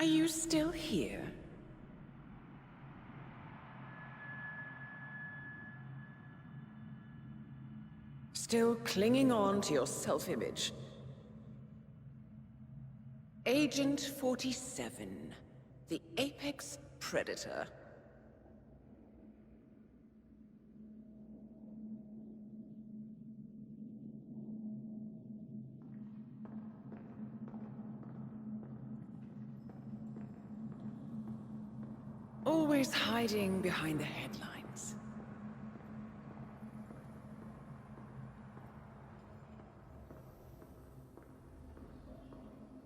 you still here? Still clinging on to your self-image? Agent 47, the apex predator. Always hiding behind the headlines.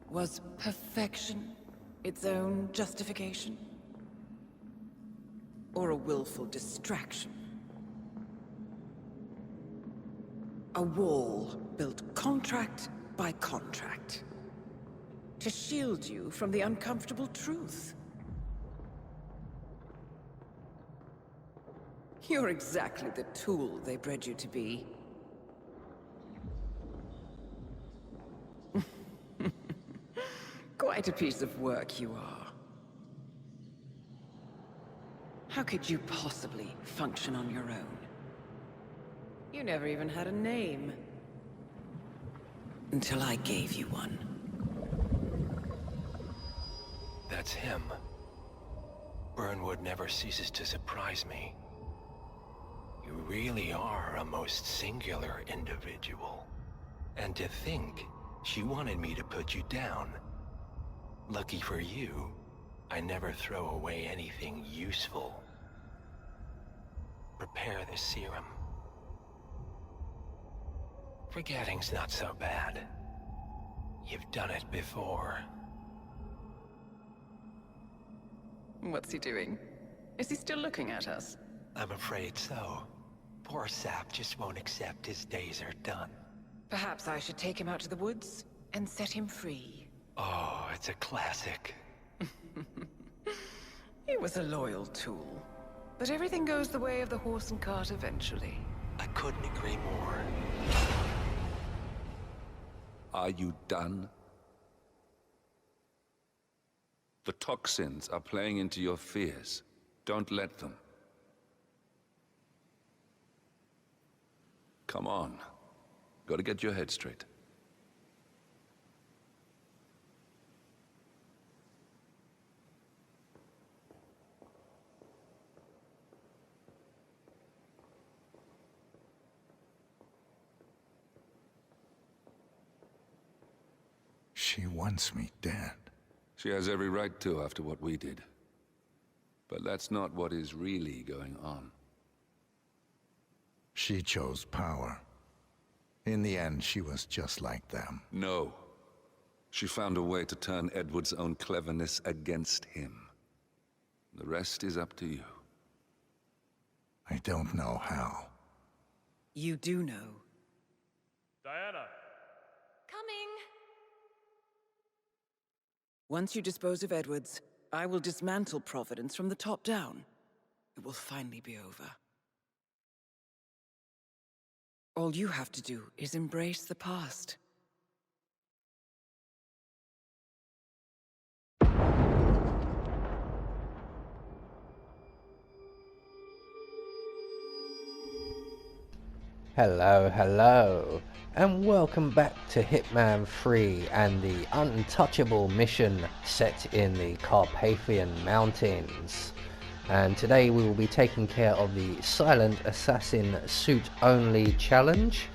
Was perfection its own justification? Or a willful distraction? A wall built contract by contract to shield you from the uncomfortable truth. You're exactly the tool they bred you to be. Quite a piece of work you are. How could you possibly function on your own? You never even had a name. Until I gave you one. That's him. Burnwood never ceases to surprise me. You really are a most singular individual. And to think, she wanted me to put you down. Lucky for you, I never throw away anything useful. Prepare the serum. Forgetting's not so bad. You've done it before. What's he doing? Is he still looking at us? I'm afraid so. Poor Sap just won't accept his days are done. Perhaps I should take him out to the woods and set him free. Oh, it's a classic. He was a loyal tool. But everything goes the way of the horse and cart eventually. I couldn't agree more. Are you done? The toxins are playing into your fears. Don't let them. Come on. Gotta get your head straight. She wants me dead. She has every right to after what we did. But that's not what is really going on. She chose power. In the end, she was just like them. No. She found a way to turn Edward's own cleverness against him. The rest is up to you. I don't know how. You do know. Diana! Coming! Once you dispose of Edwards, I will dismantle Providence from the top down. It will finally be over. All you have to do is embrace the past. Hello, and welcome back to Hitman 3 and the untouchable mission set in the Carpathian Mountains. And today we will be taking care of the Silent Assassin Suit Only Challenge,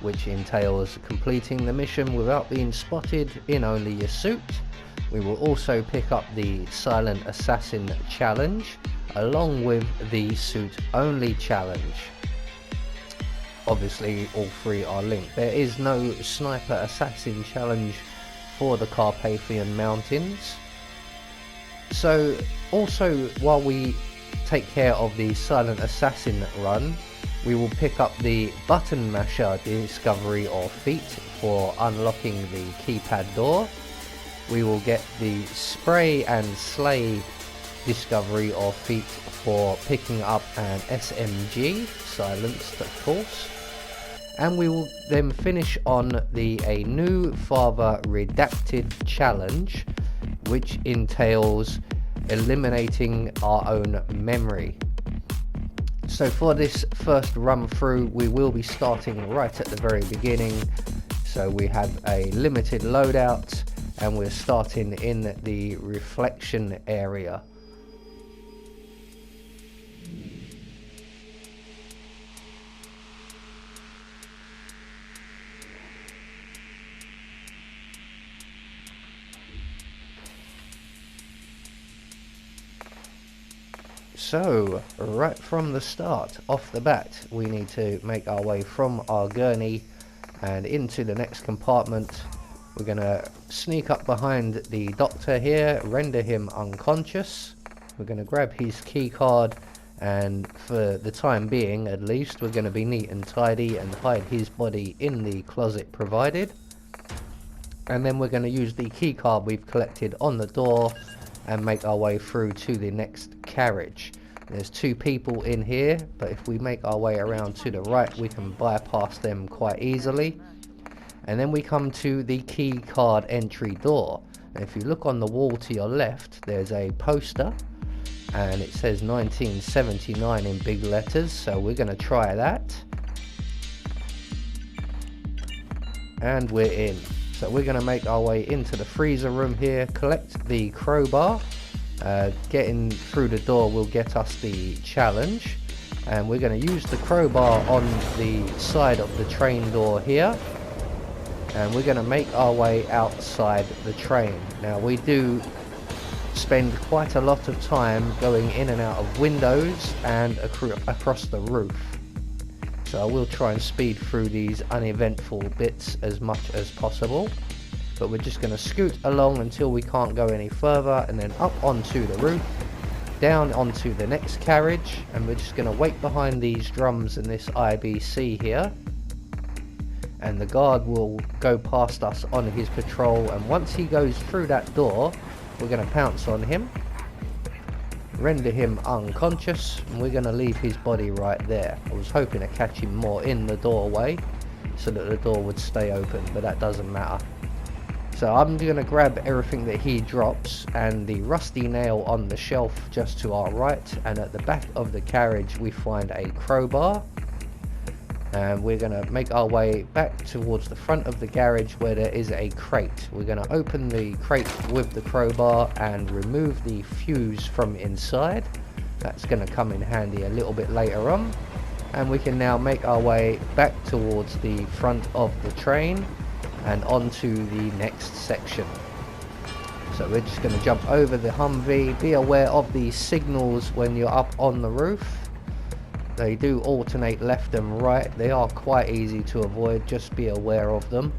which entails completing the mission without being spotted in only your suit. We will also pick up the Silent Assassin Challenge along with the Suit Only Challenge. Obviously all three are linked. There is no Sniper Assassin challenge for the Carpathian Mountains. So also while we take care of the Silent Assassin run, we will pick up the Button Masher discovery or feat for unlocking the keypad door. We will get the Spray and Slay discovery or feat for picking up an SMG, silenced of course. And we will then finish on a new Father Redacted challenge, which entails eliminating our own memory. So for this first run through, we will be starting right at the very beginning. So we have a limited loadout and we're starting in the reflection area. So, right from the start, off the bat, we need to make our way from our gurney and into the next compartment. We're going to sneak up behind the doctor here, render him unconscious. We're going to grab his key card, and for the time being at least, we're going to be neat and tidy and hide his body in the closet provided. And then we're going to use the key card we've collected on the door and make our way through to the next carriage. There's two people in here, but if we make our way around to the right, we can bypass them quite easily. And then we come to the key card entry door. And if you look on the wall to your left, there's a poster and it says 1979 in big letters, so we're going to try that. And we're in. So we're going to make our way into the freezer room here, collect the crowbar. Getting through the door will get us the challenge, and we're going to use the crowbar on the side of the train door here, and we're going to make our way outside the train. Now we do spend quite a lot of time going in and out of windows and across the roof, so I will try and speed through these uneventful bits as much as possible. But we're just going to scoot along until we can't go any further, and then up onto the roof, down onto the next carriage, and we're just going to wait behind these drums in this IBC here, and the guard will go past us on his patrol, and once he goes through that door, we're going to pounce on him, render him unconscious, and we're going to leave his body right there. I was hoping to catch him more in the doorway so that the door would stay open, but that doesn't matter. So I'm going to grab everything that he drops, and the rusty nail on the shelf just to our right, and at the back of the carriage we find a crowbar, and we're going to make our way back towards the front of the garage where there is a crate. We're going to open the crate with the crowbar and remove the fuse from inside. That's going to come in handy a little bit later on, and we can now make our way back towards the front of the train and onto the next section. So we're just going to jump over the Humvee. Be aware of the signals when you're up on the roof. They do alternate left and right. They are quite easy to avoid, just be aware of them.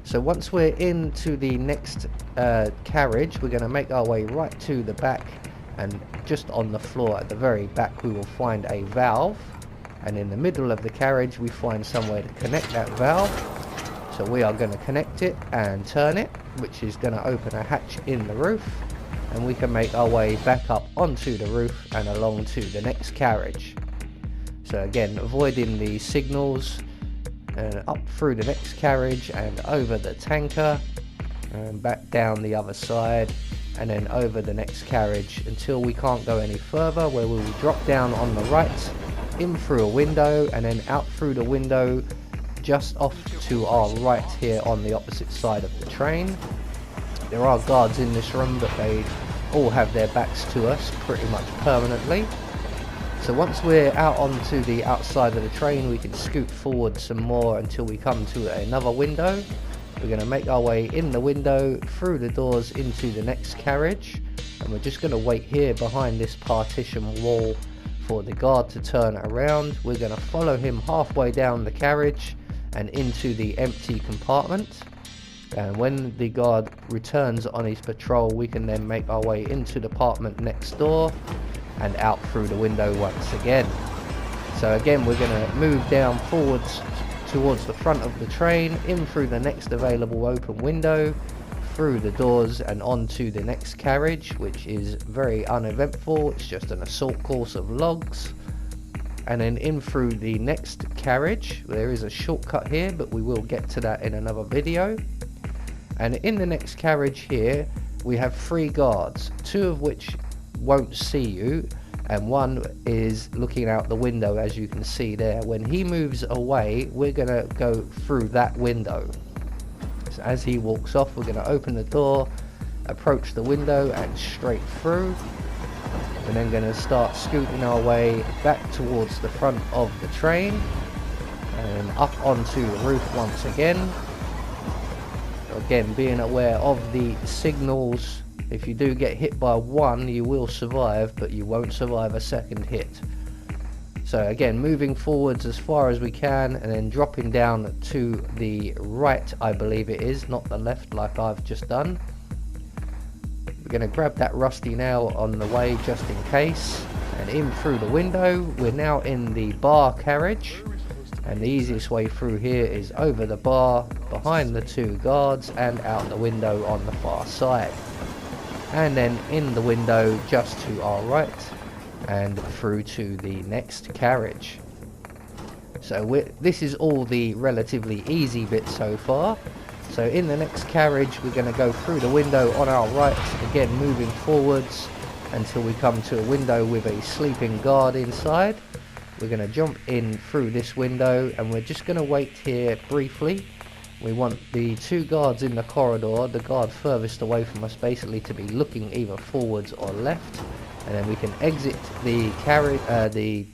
So once we're into the next carriage, we're going to make our way right to the back, and just on the floor at the very back we will find a valve, and in the middle of the carriage we find somewhere to connect that valve. So we are going to connect it and turn it, which is going to open a hatch in the roof, and we can make our way back up onto the roof and along to the next carriage. So again, avoiding the signals, and up through the next carriage and over the tanker and back down the other side, and then over the next carriage until we can't go any further, where we will drop down on the right, in through a window, and then out through the window just off to our right here on the opposite side of the train. There are guards in this room, but they all have their backs to us pretty much permanently. So once we're out onto the outside of the train, we can scoot forward some more until we come to another window. We're going to make our way in the window, through the doors into the next carriage, and we're just going to wait here behind this partition wall for the guard to turn around. We're going to follow him halfway down the carriage and into the empty compartment, and when the guard returns on his patrol, we can then make our way into the apartment next door and out through the window once again. So again, we're going to move down forwards towards the front of the train, in through the next available open window, through the doors and onto the next carriage, which is very uneventful. It's just an assault course of logs, and then in through the next carriage. There is a shortcut here, but we will get to that in another video. And in the next carriage here, we have 3 guards, 2 of which won't see you, and 1 is looking out the window, as you can see there. When he moves away, we're going to go through that window. So as he walks off, we're going to open the door, approach the window and straight through. We're then going to start scooting our way back towards the front of the train and up onto the roof once again. Again, being aware of the signals. If you do get hit by 1, you will survive, but you won't survive a second hit. So again, moving forwards as far as we can and then dropping down to the right, I believe it is, not the left like I've just done. We're going to grab that rusty nail on the way just in case, and in through the window. We're now in the bar carriage, and the easiest way through here is over the bar, behind the 2 guards, and out the window on the far side. And then in the window just to our right, and through to the next carriage. So this is all the relatively easy bit so far. So in the next carriage, we're going to go through the window on our right, again moving forwards until we come to a window with a sleeping guard inside. We're going to jump in through this window, and we're just going to wait here briefly. We want the 2 guards in the corridor, the guard furthest away from us basically, to be looking either forwards or left, and then we can exit the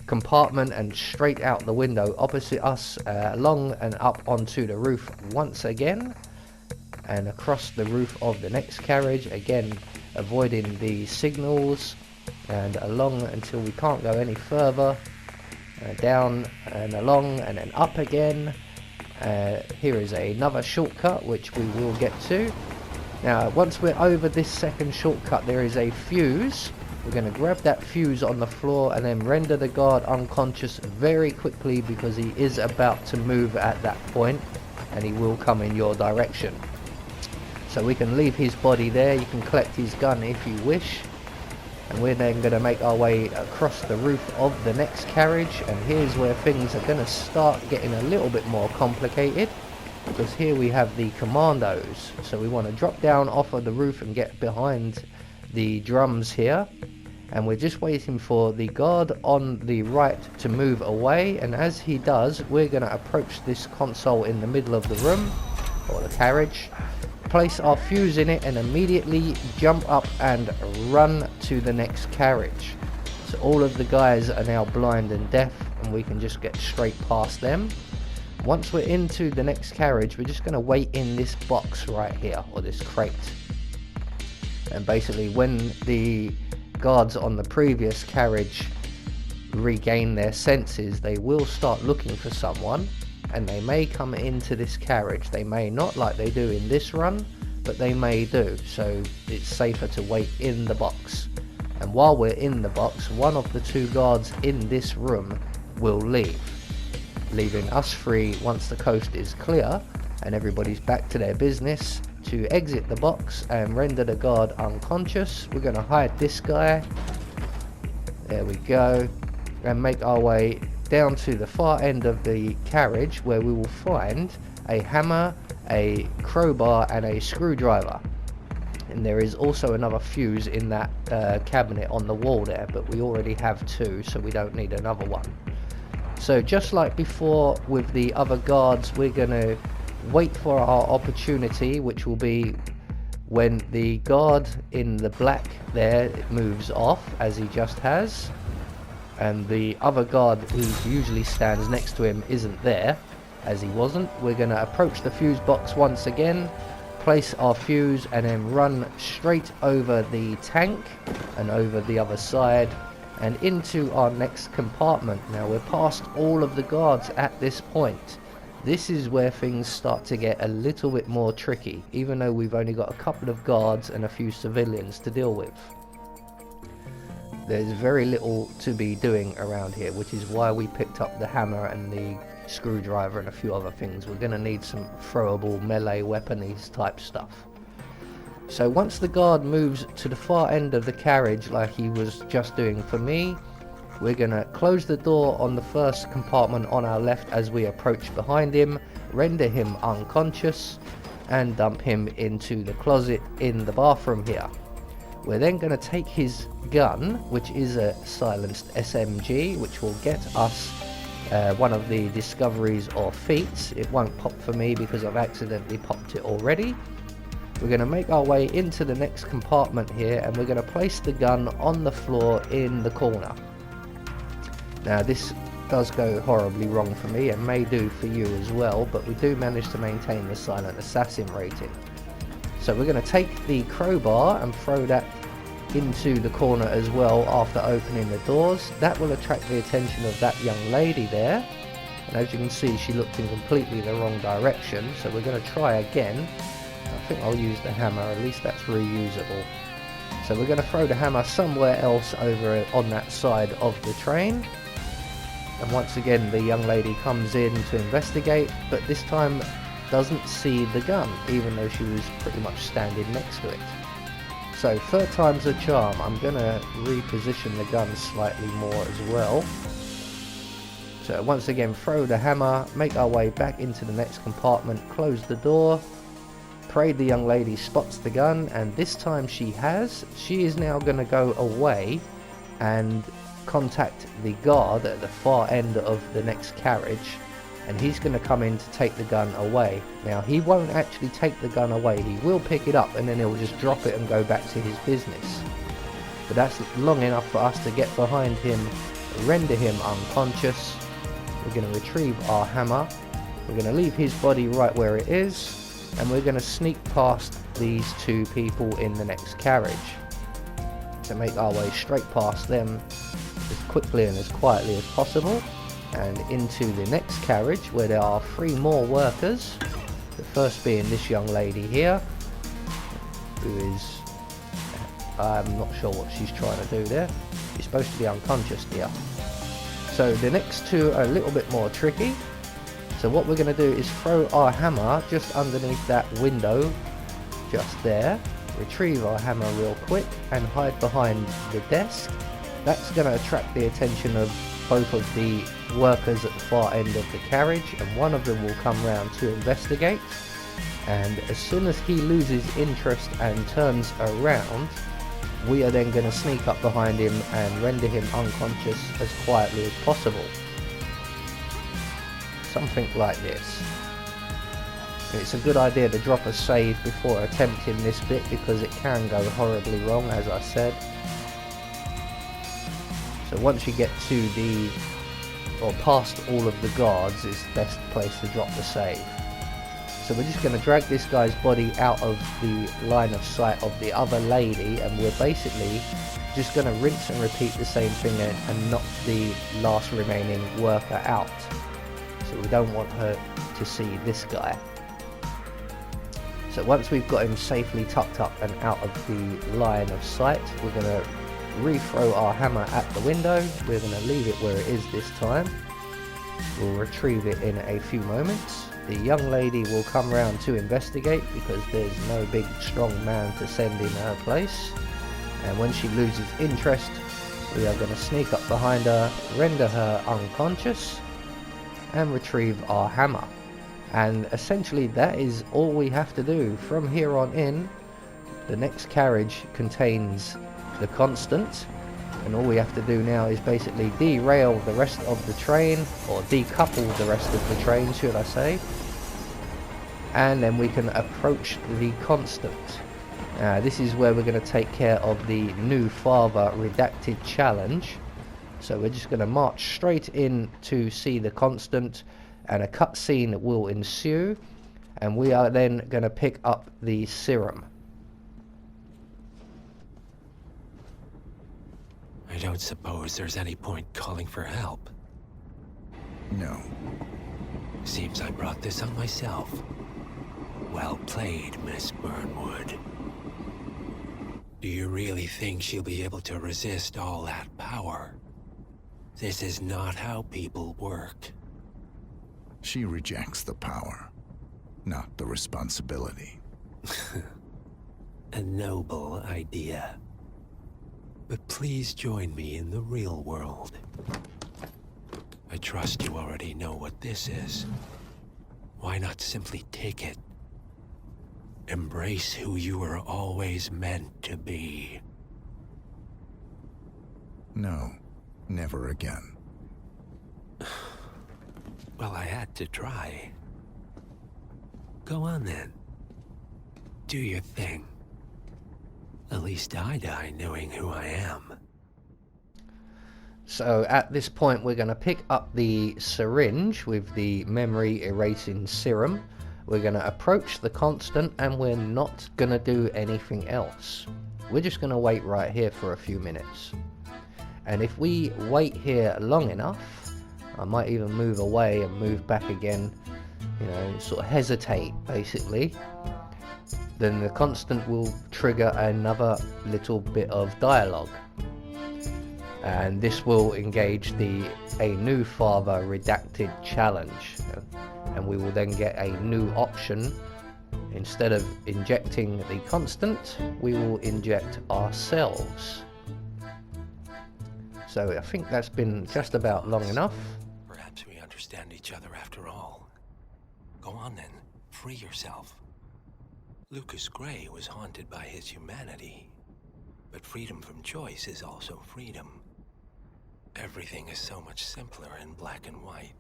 compartment and straight out the window opposite us, along and up onto the roof once again, and across the roof of the next carriage, again avoiding the signals, and along until we can't go any further, down and along and then up again. Here is another shortcut which we will get to. Now once we're over this second shortcut, there is a fuse. We're going to grab that fuse on the floor and then render the guard unconscious very quickly, because he is about to move at that point and he will come in your direction. So we can leave his body there. You can collect his gun if you wish, and we're then going to make our way across the roof of the next carriage. And here's where things are going to start getting a little bit more complicated, because here we have the commandos. So we want to drop down off of the roof and get behind the drums here, and we're just waiting for the guard on the right to move away, and as he does, we're going to approach this console in the middle of the room or the carriage, place our fuse in it, and immediately jump up and run to the next carriage. So all of the guys are now blind and deaf, and we can just get straight past them. Once we're into the next carriage, we're just going to wait in this box right here, or this crate. And basically when the guards on the previous carriage regain their senses, they will start looking for someone, and they may come into this carriage. They may not, like they do in this run, but they may do. So it's safer to wait in the box. And while we're in the box, one of the 2 guards in this room will leave, leaving us free once the coast is clear and everybody's back to their business to exit the box and render the guard unconscious. We're going to hide this guy. There we go. And make our way down to the far end of the carriage, where we will find a hammer, a crowbar and a screwdriver. And there is also another fuse in that cabinet on the wall there, but we already have 2, so we don't need another one. So just like before with the other guards, we're going to wait for our opportunity, which will be when the guard in the black there moves off, as he just has, and the other guard who usually stands next to him isn't there, as he wasn't. We're going to approach the fuse box once again, place our fuse, and then run straight over the tank and over the other side and into our next compartment. Now we're past all of the guards at this point. This is where things start to get a little bit more tricky, even though we've only got a couple of guards and a few civilians to deal with. There's very little to be doing around here, which is why we picked up the hammer and the screwdriver and a few other things. We're going to need some throwable melee weaponies type stuff. So once the guard moves to the far end of the carriage like he was just doing for me, we're going to close the door on the first compartment on our left as we approach behind him, render him unconscious, and dump him into the closet in the bathroom here. We're then going to take his gun, which is a silenced SMG, which will get us one of the discoveries or feats. It won't pop for me because I've accidentally popped it already. We're going to make our way into the next compartment here, and we're going to place the gun on the floor in the corner. Now this does go horribly wrong for me, and may do for you as well, but we do manage to maintain the silent assassin rating. So we're going to take the crowbar and throw that into the corner as well after opening the doors. That will attract the attention of that young lady there, and as you can see, she looked in completely the wrong direction, so we're going to try again. I think I'll use the hammer, at least that's reusable. So we're going to throw the hammer somewhere else over on that side of the train, and once again the young lady comes in to investigate, but this time doesn't see the gun, even though she was pretty much standing next to it. So third time's a charm. I'm going to reposition the gun slightly more as well. So once again, throw the hammer, make our way back into the next compartment, close the door, pray the young lady spots the gun, and this time she has. She is now going to go away and contact the guard at the far end of the next carriage, and he's going to come in to take the gun away. Now he won't actually take the gun away, he will pick it up and then he'll just drop it and go back to his business. But that's long enough for us to get behind him, render him unconscious. We're going to retrieve our hammer, we're going to leave his body right where it is, and we're going to sneak past these two people in the next carriage. To make our way straight past them as quickly and as quietly as possible, and into the next carriage where there are 3 more workers. The first being this young lady here, who is, I'm not sure what she's trying to do there. She's supposed to be unconscious here. So the next two are a little bit more tricky. So what we're going to do is throw our hammer just underneath that window, just there. Retrieve our hammer real quick and hide behind the desk. That's going to attract the attention of both of the workers at the far end of the carriage, and one of them will come round to investigate, and as soon as he loses interest and turns around, we are then going to sneak up behind him and render him unconscious as quietly as possible. Something like this. It's a good idea to drop a save before attempting this bit because it can go horribly wrong, as I said. So once you get to the, or past all of the guards, is the best place to drop the save. So we're just going to drag this guy's body out of the line of sight of the other lady, and we're basically just going to rinse and repeat the same thing and knock the last remaining worker out. So we don't want her to see this guy. So once we've got him safely tucked up and out of the line of sight, we're going to re-throw our hammer at the window. We're going to leave it where it is this time. We'll retrieve it in a few moments. The young lady will come round to investigate because there's no big strong man to send in her place. And when she loses interest, we are going to sneak up behind her, render her unconscious, and retrieve our hammer. And essentially that is all we have to do. From here on in, the next carriage contains the constant, and all we have to do now is basically derail the rest of the train, or decouple the rest of the train should I say, and then we can approach the constant. This is where we're going to take care of the new father redacted challenge. So we're just going to march straight in to see the constant, and a cutscene will ensue, and we are then going to pick up the serum. I don't suppose there's any point calling for help. No. Seems I brought this on myself. Well played, Miss Burnwood. Do you really think she'll be able to resist all that power? This is not how people work. She rejects the power, not the responsibility. A noble idea. But please join me in the real world. I trust you already know what this is. Why not simply take it Embrace who you were always meant to be. No, never again. Well, I had to try. Go on then. Do your thing. At least I die knowing who I am. So at this point we're going to pick up the syringe with the memory erasing serum. We're going to approach the constant and we're not going to do anything else. We're just going to wait right here for a few minutes. And if we wait here long enough, I might even move away and move back again, you know, sort of hesitate basically, then the constant will trigger another little bit of dialogue. And this will engage a new Father Redacted challenge. And we will then get a new option. Instead of injecting the constant, we will inject ourselves. So I think that's been just about long enough. Perhaps we understand each other after all. Go on then, free yourself. Lucas Gray was haunted by his humanity, but freedom from choice is also freedom. Everything is so much simpler in black and white.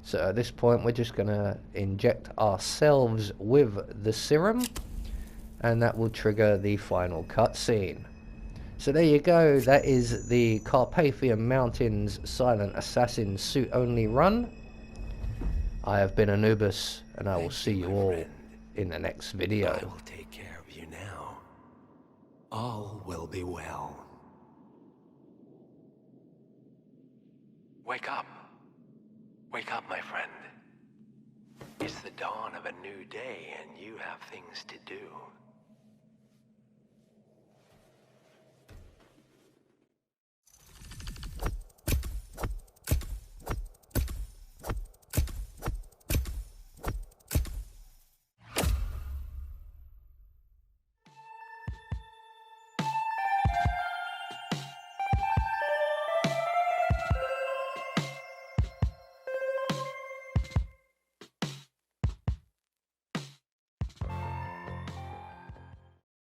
So at this point we're just going to inject ourselves with the serum, and that will trigger the final cutscene. So there you go, that is the Carpathian Mountains Silent Assassin suit only run. I have been Anubis, and I will see you all in the next video. I will take care of you now. All will be well. Wake up. Wake up, my friend. It's the dawn of a new day, and you have things to do.